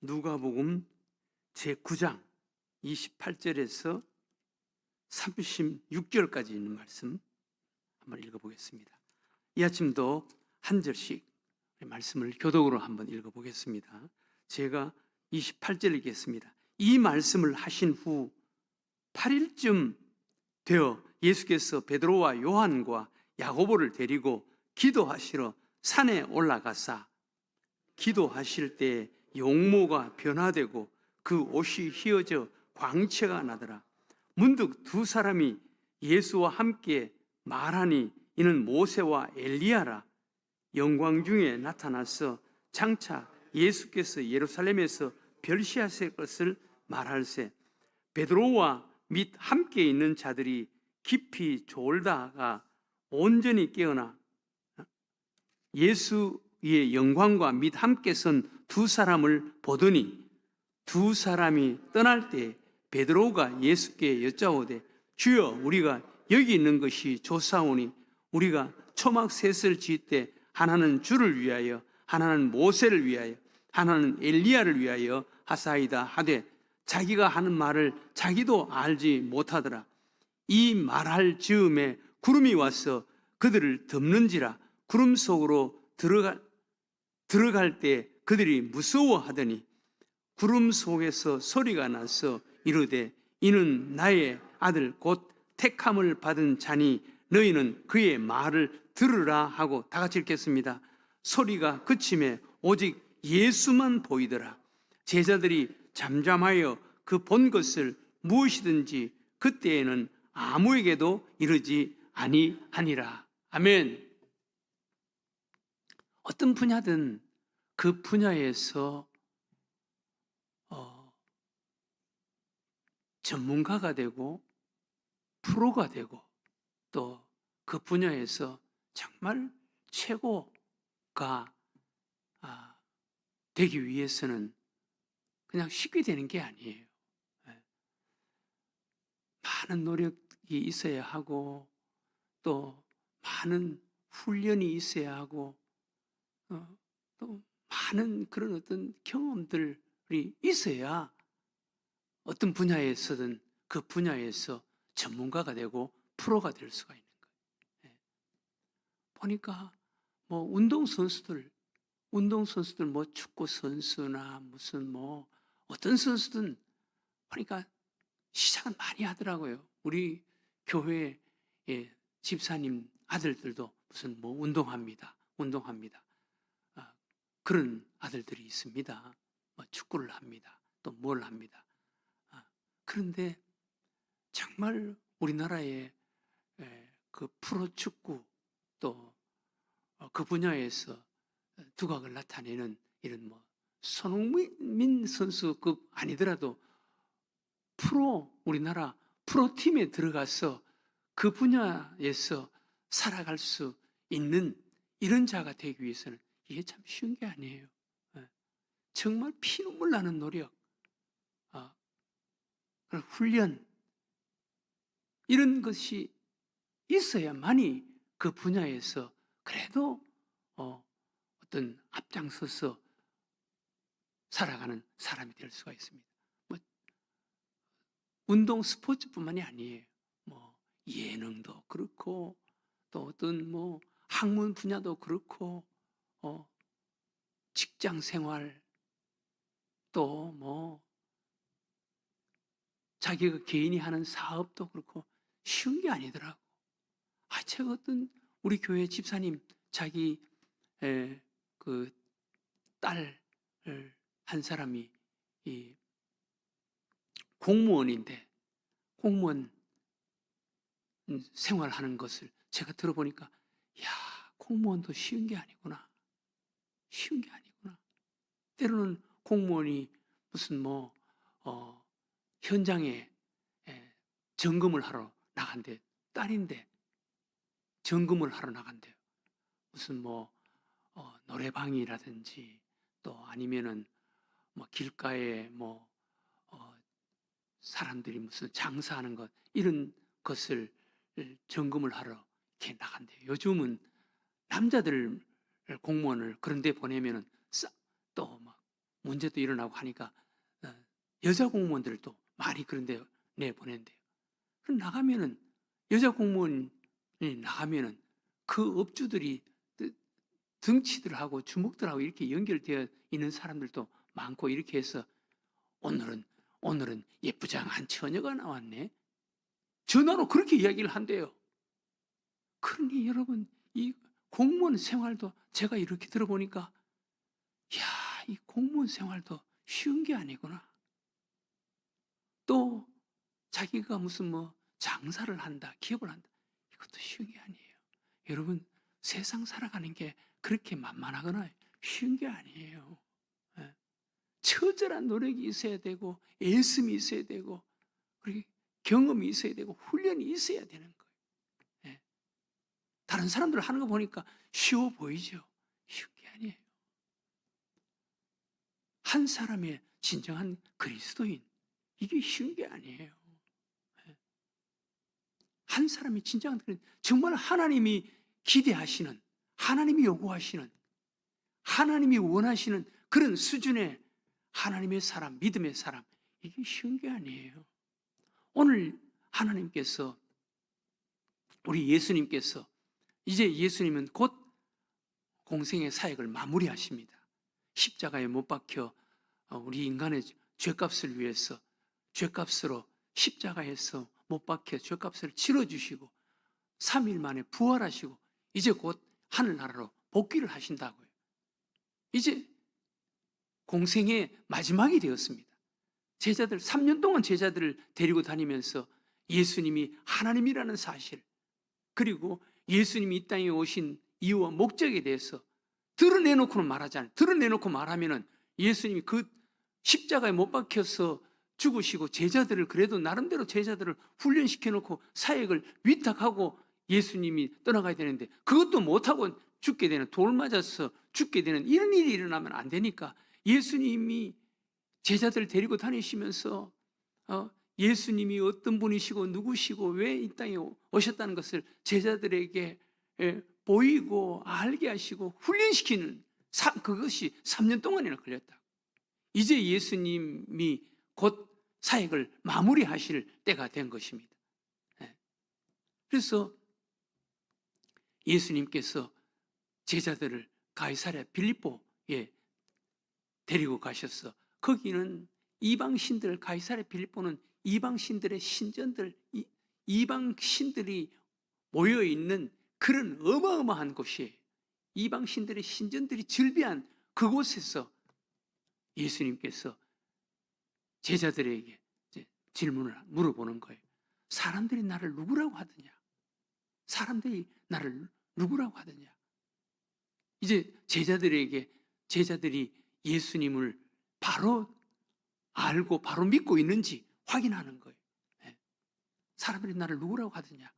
누가복음 제9장 28절에서 36절까지 있는 말씀 한번 읽어보겠습니다. 이 아침도 한 절씩 말씀을 교독으로 한번 읽어보겠습니다. 제가 28절 읽겠습니다. 이 말씀을 하신 후 8일쯤 되어 예수께서 베드로와 요한과 야고보를 데리고 기도하시러 산에 올라가사 기도하실 때 용모가 변화되고 그 옷이 휘어져 광채가 나더라. 문득 두 사람이 예수와 함께 말하니 이는 모세와 엘리야라. 영광 중에 나타나서 장차 예수께서 예루살렘에서 별시하실 것을 말할세. 베드로와 및 함께 있는 자들이 깊이 졸다가 온전히 깨어나 예수의 영광과 및 함께 선 두 사람을 보더니 두 사람이 떠날 때 베드로가 예수께 여짜오되 주여, 우리가 여기 있는 것이 좋사오니 우리가 초막 셋을 지을 때 하나는 주를 위하여, 하나는 모세를 위하여, 하나는 엘리야를 위하여 하사이다 하되 자기가 하는 말을 자기도 알지 못하더라. 이 말할 즈음에 구름이 와서 그들을 덮는지라. 구름 속으로 들어갈 때 그들이 무서워하더니 구름 속에서 소리가 나서 이르되 이는 나의 아들 곧 택함을 받은 자니 너희는 그의 말을 들으라 하고 다 같이 읽겠습니다. 소리가 그침에 오직 예수만 보이더라. 제자들이 잠잠하여 그 본 것을 무엇이든지 그때에는 아무에게도 이르지 아니하니라. 아멘. 어떤 분야든 그 분야에서 전문가가 되고 프로가 되고 또 그 분야에서 정말 최고가 되기 위해서는 그냥 쉽게 되는 게 아니에요. 많은 노력이 있어야 하고 또 많은 훈련이 있어야 하고 또 많은 그런 어떤 경험들이 있어야 어떤 분야에서든 그 분야에서 전문가가 되고 프로가 될 수가 있는 거예요. 보니까 뭐 운동선수들 뭐 축구 선수나 무슨 뭐 어떤 선수든 보니까 시작은 많이 하더라고요. 우리 교회 집사님 아들들도 무슨 뭐 운동합니다. 그런 아들들이 있습니다. 뭐 축구를 합니다. 또 뭘 합니다. 그런데 정말 우리나라의 그 프로축구 또 그 분야에서 두각을 나타내는 이런 뭐 손흥민 선수급 아니더라도 우리나라 프로팀에 들어가서 그 분야에서 살아갈 수 있는 이런 자가 되기 위해서는 이게 참 쉬운 게 아니에요. 정말 피눈물 나는 노력, 훈련 이런 것이 있어야만이 그 분야에서 그래도 어떤 앞장서서 살아가는 사람이 될 수가 있습니다. 뭐 운동 스포츠뿐만이 아니에요. 뭐 예능도 그렇고 또 어떤 뭐 학문 분야도 그렇고 직장 생활 또 뭐 자기가 개인이 하는 사업도 그렇고 쉬운 게 아니더라고. 제가 어떤 우리 교회 집사님 자기 그 딸을 한 사람이 이 공무원인데 공무원 생활하는 것을 제가 들어보니까 야, 공무원도 쉬운 게 아니구나. 때로는 공무원이 무슨 뭐 현장에 점검을 하러 나간대. 딸인데 점검을 하러 나간대요. 무슨 뭐 노래방이라든지 또 아니면은 뭐 길가에 뭐 사람들이 무슨 장사하는 것 이런 것을 점검을 하러 이렇게 나간대요. 요즘은 남자들 공무원을 그런 데 보내면은 또 막 문제도 일어나고 하니까 여자 공무원들도 많이 그런데 내보낸대요. 그럼 나가면은 여자 공무원이 나가면은 그 업주들이 등치들하고 주목들하고 이렇게 연결되어 있는 사람들도 많고 이렇게 해서 오늘은 예쁘장한 처녀가 나왔네. 전화로 그렇게 이야기를 한대요. 그러니 여러분 이 공무원 생활도 제가 이렇게 들어보니까 이 공무원 생활도 쉬운 게 아니구나. 또 자기가 무슨 장사를 한다, 기업을 한다. 이것도 쉬운 게 아니에요. 여러분 세상 살아가는 게 그렇게 만만하거나 쉬운 게 아니에요. 처절한 노력이 있어야 되고 애씀이 있어야 되고 그리고 경험이 있어야 되고 훈련이 있어야 되는 거예요. 다른 사람들 하는 거 보니까 쉬워 보이죠. 쉬운 게 아니에요. 한 사람의 진정한 그리스도인 이게 쉬운 게 아니에요. 한 사람이 진정한 정말 하나님이 기대하시는, 하나님이 요구하시는, 하나님이 원하시는 그런 수준의 하나님의 사람, 믿음의 사람 이게 쉬운 게 아니에요. 오늘 하나님께서 우리 예수님께서 이제 예수님은 곧 공생의 사역을 마무리하십니다. 십자가에 못 박혀 우리 인간의 죄값을 위해서 죄값으로 십자가에서 못 박혀 죄값을 치러주시고 3일 만에 부활하시고 이제 곧 하늘나라로 복귀를 하신다고요. 이제 공생의 마지막이 되었습니다. 제자들 3년 동안 제자들을 데리고 다니면서 예수님이 하나님이라는 사실 그리고 예수님이 이 땅에 오신 이유와 목적에 대해서 드러내놓고는 말하지 않아요. 드러내놓고 말하면은 예수님이 그 십자가에 못 박혀서 죽으시고 제자들을 그래도 나름대로 제자들을 훈련시켜 놓고 사역을 위탁하고 예수님이 떠나가야 되는데 그것도 못하고 죽게 되는 돌 맞아서 죽게 되는 이런 일이 일어나면 안 되니까 예수님이 제자들 데리고 다니시면서 예수님이 어떤 분이시고 누구시고 왜 이 땅에 오셨다는 것을 제자들에게 보이고 알게 하시고 훈련시키는 그것이 3년 동안이나 걸렸다. 이제 예수님이 곧 사역을 마무리하실 때가 된 것입니다. 그래서 예수님께서 제자들을 가이사랴 빌립보에 데리고 가셔서 거기는 이방신들 가이사랴 빌립보는 이방신들의 신전들 이방신들이 모여있는 그런 어마어마한 곳이에요. 이방신들의 신전들이 즐비한 그곳에서 예수님께서 제자들에게 질문을 물어보는 거예요. 사람들이 나를 누구라고 하더냐? 사람들이 나를 누구라고 하더냐? 이제 제자들이 예수님을 바로 알고 바로 믿고 있는지 확인하는 거예요. 사람들이 나를 누구라고 하더냐?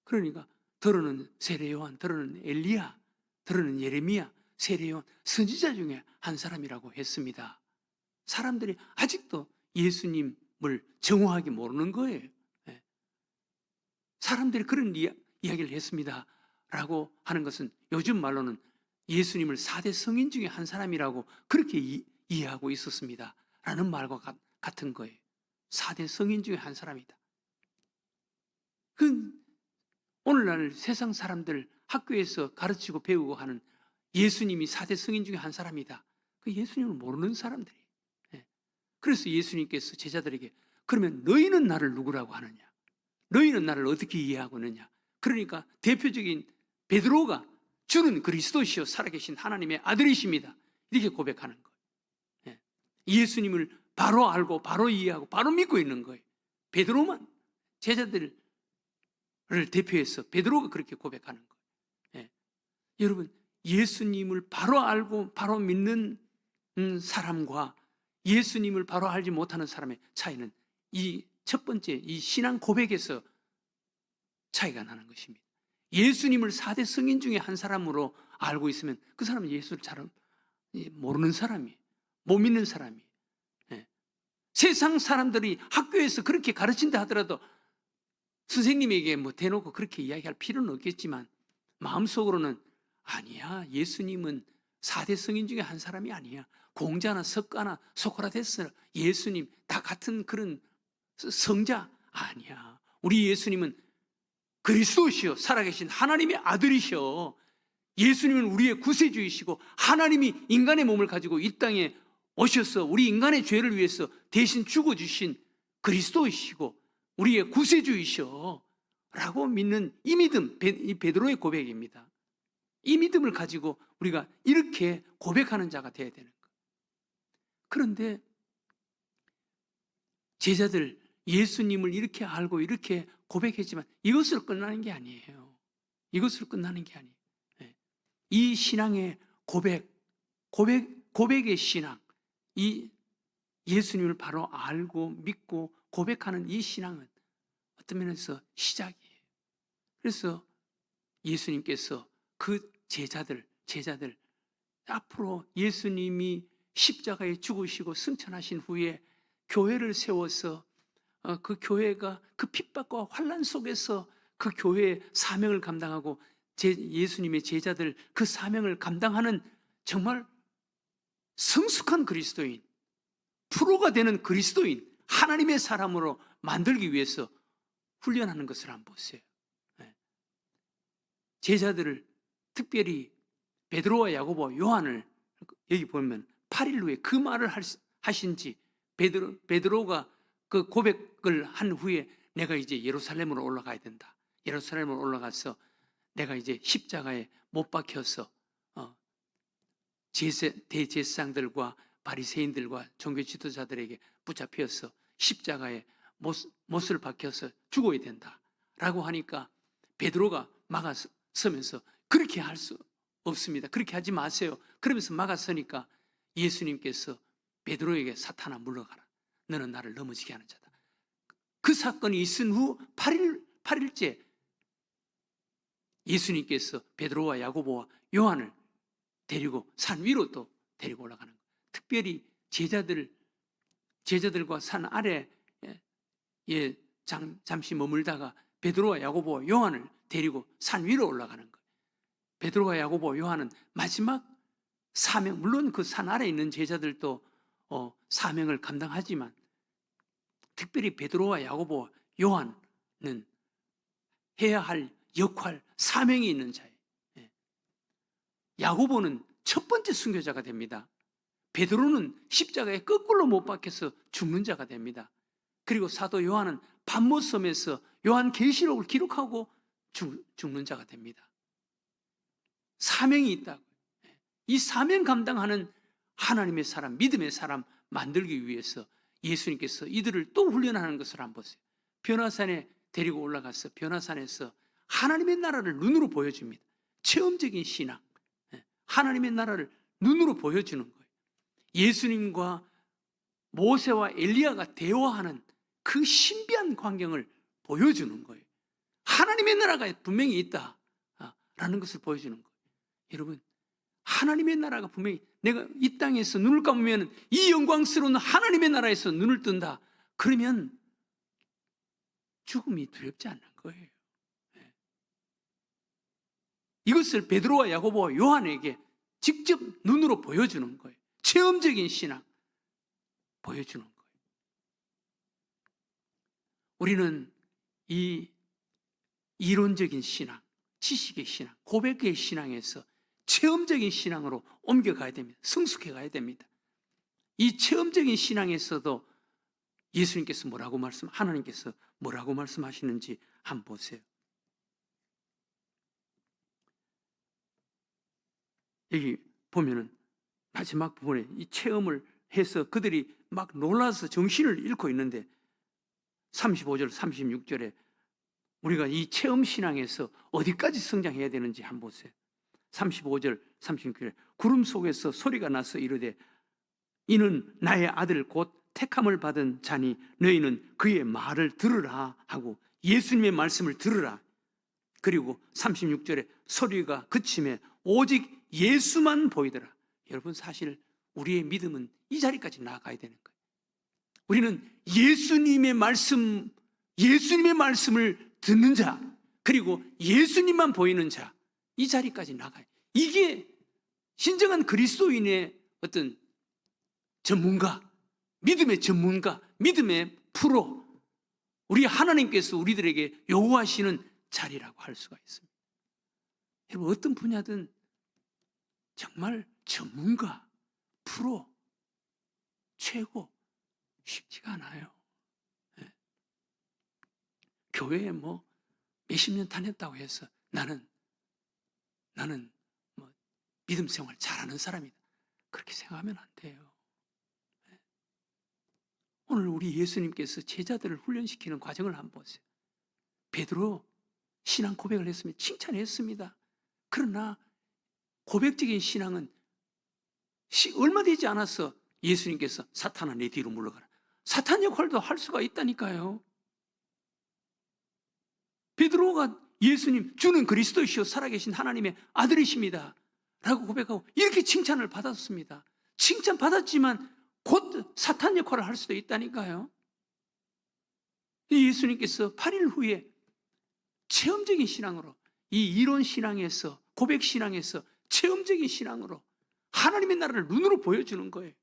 그러니까 들어는 세례 요한, 들어는 엘리야, 들어는 예레미야, 세례 요한 선지자 중에 한 사람이라고 했습니다. 사람들이 아직도 예수님을 정확하게 모르는 거예요. 사람들이 그런 이야기를 했습니다 라고 하는 것은 요즘 말로는 예수님을 4대 성인 중에 한 사람이라고 그렇게 이해하고 있었습니다 라는 말과 같은 거예요. 4대 성인 중에 한 사람이다. 오늘날 세상 사람들 학교에서 가르치고 배우고 하는 예수님이 4대 성인 중에 한 사람이다. 그 예수님을 모르는 사람들이. 그래서 예수님께서 제자들에게 그러면 너희는 나를 누구라고 하느냐? 너희는 나를 어떻게 이해하고 있느냐? 그러니까 대표적인 베드로가 주는 그리스도시요 살아계신 하나님의 아들이십니다. 이렇게 고백하는 거예요. 예수님을 바로 알고 바로 이해하고 바로 믿고 있는 거예요. 베드로만 제자들을 대표해서 베드로가 그렇게 고백하는 거예요. 여러분 예수님을 바로 알고 바로 믿는 사람과 예수님을 바로 알지 못하는 사람의 차이는 이 첫 번째 이 신앙 고백에서 차이가 나는 것입니다. 예수님을 4대 성인 중에 한 사람으로 알고 있으면 그 사람은 예수를 잘 모르는 사람이에요. 못 믿는 사람이에요. 세상 사람들이 학교에서 그렇게 가르친다 하더라도 선생님에게 대놓고 그렇게 이야기할 필요는 없겠지만 마음속으로는 아니야, 예수님은 4대 성인 중에 한 사람이 아니야. 공자나 석가나 소크라테스, 예수님 다 같은 그런 성자 아니야. 우리 예수님은 그리스도시요 살아계신 하나님의 아들이셔. 예수님은 우리의 구세주이시고 하나님이 인간의 몸을 가지고 이 땅에 오셔서 우리 인간의 죄를 위해서 대신 죽어주신 그리스도이시고 우리의 구세주이셔 라고 믿는 이 믿음, 이 베드로의 고백입니다. 이 믿음을 가지고 우리가 이렇게 고백하는 자가 되어야 되는 거예요. 그런데 제자들 예수님을 이렇게 알고 이렇게 고백했지만 이것으로 끝나는 게 아니에요. 이것으로 끝나는 게 아니에요. 이 신앙의 고백의 신앙, 이 예수님을 바로 알고 믿고 고백하는 이 신앙은 어떤 면에서 시작이에요. 그래서 예수님께서 그 제자들 앞으로 예수님이 십자가에 죽으시고 승천하신 후에 교회를 세워서 그 교회가 그 핍박과 환난 속에서 그 교회의 사명을 감당하고 예수님의 제자들 그 사명을 감당하는 정말 성숙한 그리스도인, 프로가 되는 그리스도인, 하나님의 사람으로 만들기 위해서 훈련하는 것을 한번 보세요. 제자들을 특별히 베드로와 야고보와 요한을 여기 보면 8일 후에 그 말을 하신지 베드로가 그 고백을 한 후에 내가 이제 예루살렘으로 올라가야 된다. 예루살렘으로 올라가서 내가 이제 십자가에 못 박혀서 대제사장들과 바리새인들과 종교 지도자들에게 붙잡혀서 십자가에 못을 박혀서 죽어야 된다라고 하니까 베드로가 막아서면서 그렇게 할 수 없습니다. 그렇게 하지 마세요. 그러면서 막아서니까 예수님께서 베드로에게 사탄아 물러가라. 너는 나를 넘어지게 하는 자다. 그 사건이 있은 후 8일째 예수님께서 베드로와 야고보와 요한을 데리고 산 위로 또 데리고 올라가는 거예요. 특별히 제자들과 산 아래에 잠시 머물다가 베드로와 야고보와 요한을 데리고 산 위로 올라가는 거예요. 베드로와 야고보와 요한은 마지막 사명, 물론 그 산 아래에 있는 제자들도 사명을 감당하지만 특별히 베드로와 야고보와 요한은 해야 할 역할, 사명이 있는 자예요. 야고보는 첫 번째 순교자가 됩니다. 베드로는 십자가에 거꾸로 못 박혀서 죽는 자가 됩니다. 그리고 사도 요한은 patmos섬에서 요한계시록을 기록하고 죽는 자가 됩니다. 사명이 있다고. 이 사명 감당하는 하나님의 사람, 믿음의 사람 만들기 위해서 예수님께서 이들을 또 훈련하는 것을 한번 보세요. 변화산에 데리고 올라가서 변화산에서 하나님의 나라를 눈으로 보여줍니다. 체험적인 신앙, 하나님의 나라를 눈으로 보여주는 거예요. 예수님과 모세와 엘리야가 대화하는 그 신비한 광경을 보여주는 거예요. 하나님의 나라가 분명히 있다라는 것을 보여주는 거예요. 여러분, 하나님의 나라가 분명히 내가 이 땅에서 눈을 감으면 이 영광스러운 하나님의 나라에서 눈을 뜬다. 그러면 죽음이 두렵지 않는 거예요. 이것을 베드로와 야고보와 요한에게 직접 눈으로 보여주는 거예요. 체험적인 신앙 보여주는 거예요. 우리는 이 이론적인 신앙, 지식의 신앙, 고백의 신앙에서 체험적인 신앙으로 옮겨가야 됩니다. 성숙해 가야 됩니다. 이 체험적인 신앙에서도 예수님께서 하나님께서 뭐라고 말씀하시는지 한번 보세요. 여기 보면은 마지막 부분에 이 체험을 해서 그들이 막 놀라서 정신을 잃고 있는데 35절, 36절에 우리가 이 체험 신앙에서 어디까지 성장해야 되는지 한번 보세요. 35절, 36절에 구름 속에서 소리가 나서 이르되 이는 나의 아들 곧 택함을 받은 자니 너희는 그의 말을 들으라 하고 예수님의 말씀을 들으라. 그리고 36절에 소리가 그침에 오직 예수만 보이더라. 여러분, 사실 우리의 믿음은 이 자리까지 나아가야 되는 거예요. 우리는 예수님의 말씀을 듣는 자, 그리고 예수님만 보이는 자, 이 자리까지 나가요. 이게 진정한 그리스도인의 어떤 전문가, 믿음의 전문가, 믿음의 프로, 우리 하나님께서 우리들에게 요구하시는 자리라고 할 수가 있습니다. 여러분, 어떤 분야든 정말 전문가, 프로, 최고 쉽지가 않아요. 네. 교회에 뭐 몇십 년 다녔다고 해서 나는 뭐 믿음 생활 잘하는 사람이다, 그렇게 생각하면 안 돼요. 네. 오늘 우리 예수님께서 제자들을 훈련시키는 과정을 한번 보세요. 베드로 신앙 고백을 했으면 칭찬했습니다. 그러나 고백적인 신앙은 얼마 되지 않아서 예수님께서 사탄아 내 뒤로 물러가라, 사탄 역할도 할 수가 있다니까요. 베드로가 예수님 주는 그리스도이시오 살아계신 하나님의 아들이십니다 라고 고백하고 이렇게 칭찬을 받았습니다. 칭찬받았지만 곧 사탄 역할을 할 수도 있다니까요. 예수님께서 8일 후에 체험적인 신앙으로, 이 이론 신앙에서, 고백 신앙에서 체험적인 신앙으로 하나님의 나라를 눈으로 보여주는 거예요.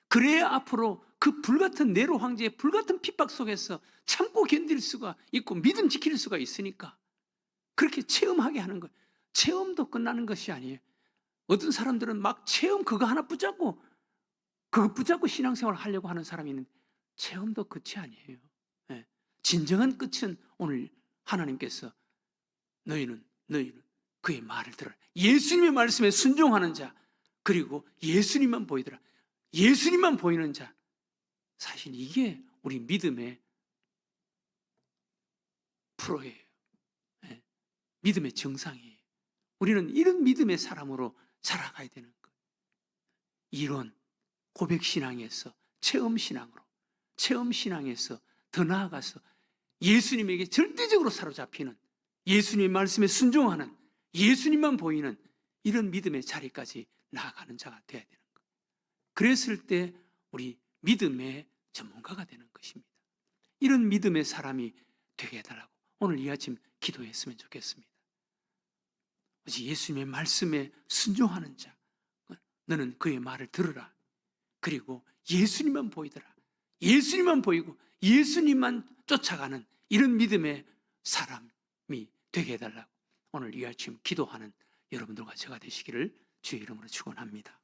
그래야 앞으로 그 불같은 네로 황제의 불같은 핍박 속에서 참고 견딜 수가 있고 믿음 지킬 수가 있으니까 그렇게 체험하게 하는 거예요. 체험도 끝나는 것이 아니에요. 어떤 사람들은 막 체험 그거 하나 붙잡고 신앙생활을 하려고 하는 사람이 있는데 체험도 끝이 아니에요. 진정한 끝은 오늘 하나님께서 너희는 그의 말을 들어라, 예수님의 말씀에 순종하는 자, 그리고 예수님만 보이더라, 예수님만 보이는 자, 사실 이게 우리 믿음의 프로예요. 믿음의 정상이에요. 우리는 이런 믿음의 사람으로 살아가야 되는 거예요. 이론, 고백신앙에서 체험신앙에서 더 나아가서 예수님에게 절대적으로 사로잡히는, 예수님의 말씀에 순종하는, 예수님만 보이는 이런 믿음의 자리까지 나아가는 자가 되어야 되는 거예요. 그랬을 때 우리 믿음의 전문가가 되는 것입니다. 이런 믿음의 사람이 되게 해달라고 오늘 이 아침 기도했으면 좋겠습니다. 예수님의 말씀에 순종하는 자, 너는 그의 말을 들으라, 그리고 예수님만 보이더라, 예수님만 보이고 예수님만 쫓아가는 이런 믿음의 사람이 되게 해달라고 오늘 이 아침 기도하는 여러분들과 제가 되시기를 주의 이름으로 축원합니다.